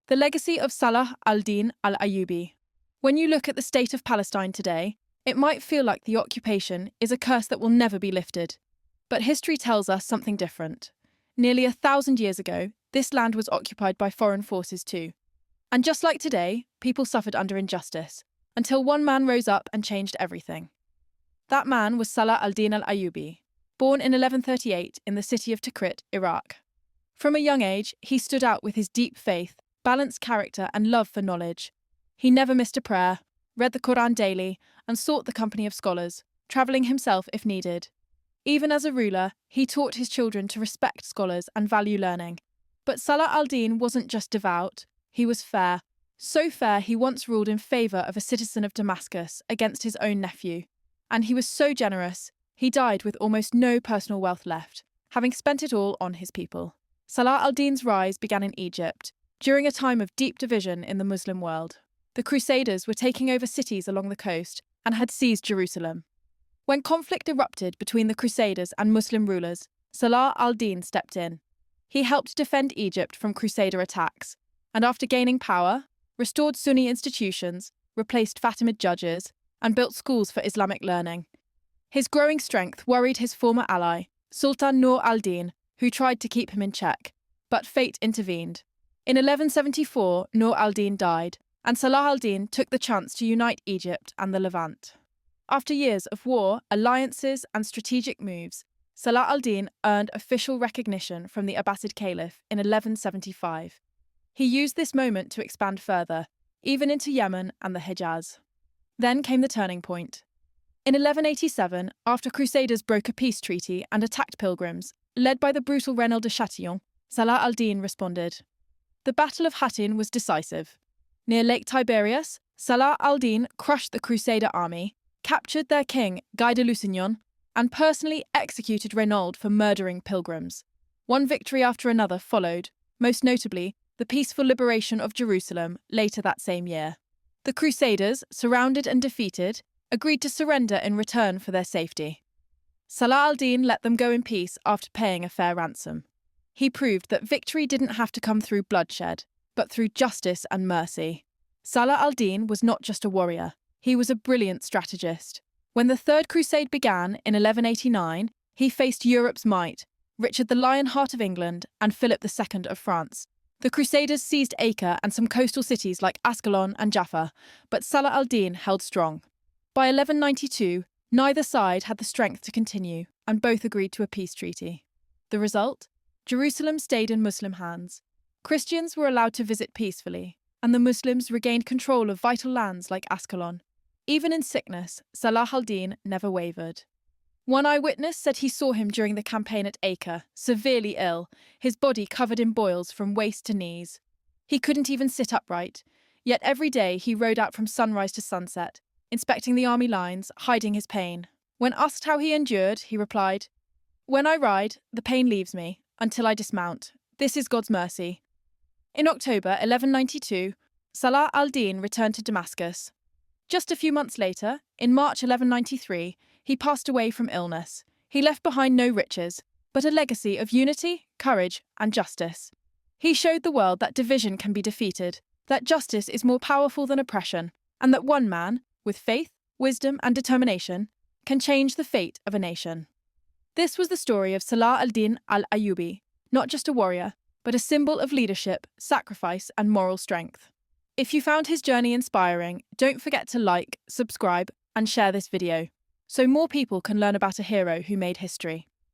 The legacy of Salah al-Din al-Ayyubi. When you look at the state of Palestine today, it might feel like the occupation is a curse that will never be lifted. But history tells us something different. Nearly 1,000 years ago, this land was occupied by foreign forces too. And just like today, people suffered under injustice, until one man rose up and changed everything. That man was Salah al-Din al-Ayyubi, born in 1138 in the city of Tikrit, Iraq. From a young age, he stood out with his deep faith, balanced character and love for knowledge. He never missed a prayer, read the Quran daily, and sought the company of scholars, travelling himself if needed. Even as a ruler, he taught his children to respect scholars and value learning. But Salah al-Din wasn't just devout, he was fair. So fair he once ruled in favour of a citizen of Damascus against his own nephew. And he was so generous, he died with almost no personal wealth left, having spent it all on his people. Salah al-Din's rise began in Egypt, during a time of deep division in the Muslim world. The Crusaders were taking over cities along the coast and had seized Jerusalem. When conflict erupted between the Crusaders and Muslim rulers, Salah al-Din stepped in. He helped defend Egypt from Crusader attacks, and after gaining power, restored Sunni institutions, replaced Fatimid judges, and built schools for Islamic learning. His growing strength worried his former ally, Sultan Nur al-Din, who tried to keep him in check, but fate intervened. In 1174, Nur al-Din died, and Salah al-Din took the chance to unite Egypt and the Levant. After years of war, alliances, and strategic moves, Salah al-Din earned official recognition from the Abbasid Caliph in 1175. He used this moment to expand further, even into Yemen and the Hejaz. Then came the turning point. In 1187, after Crusaders broke a peace treaty and attacked pilgrims, led by the brutal Reynald de Chatillon, Salah al-Din responded. The Battle of Hattin was decisive. Near Lake Tiberias, Salah al-Din crushed the Crusader army, captured their king, Guy de Lusignan, and personally executed Reynald for murdering pilgrims. One victory after another followed, most notably the peaceful liberation of Jerusalem later that same year. The Crusaders, surrounded and defeated, agreed to surrender in return for their safety. Salah al-Din let them go in peace after paying a fair ransom. He proved that victory didn't have to come through bloodshed, but through justice and mercy. Salah al-Din was not just a warrior, he was a brilliant strategist. When the Third Crusade began in 1189, he faced Europe's might, Richard the Lionheart of England and Philip II of France. The Crusaders seized Acre and some coastal cities like Ascalon and Jaffa, but Salah al-Din held strong. By 1192, neither side had the strength to continue, and both agreed to a peace treaty. The result? Jerusalem stayed in Muslim hands. Christians were allowed to visit peacefully, and the Muslims regained control of vital lands like Ascalon. Even in sickness, Salah al-Din never wavered. One eyewitness said he saw him during the campaign at Acre, severely ill, his body covered in boils from waist to knees. He couldn't even sit upright, yet every day he rode out from sunrise to sunset, inspecting the army lines, hiding his pain. When asked how he endured, he replied, "When I ride, the pain leaves me, until I dismount. This is God's mercy." In October 1192, Salah al-Din returned to Damascus. Just a few months later, in March 1193, he passed away from illness. He left behind no riches, but a legacy of unity, courage, and justice. He showed the world that division can be defeated, that justice is more powerful than oppression, and that one man, with faith, wisdom, and determination, can change the fate of a nation. This was the story of Salah al-Din al-Ayyubi, not just a warrior, but a symbol of leadership, sacrifice, and moral strength. If you found his journey inspiring, don't forget to like, subscribe, and share this video, so more people can learn about a hero who made history.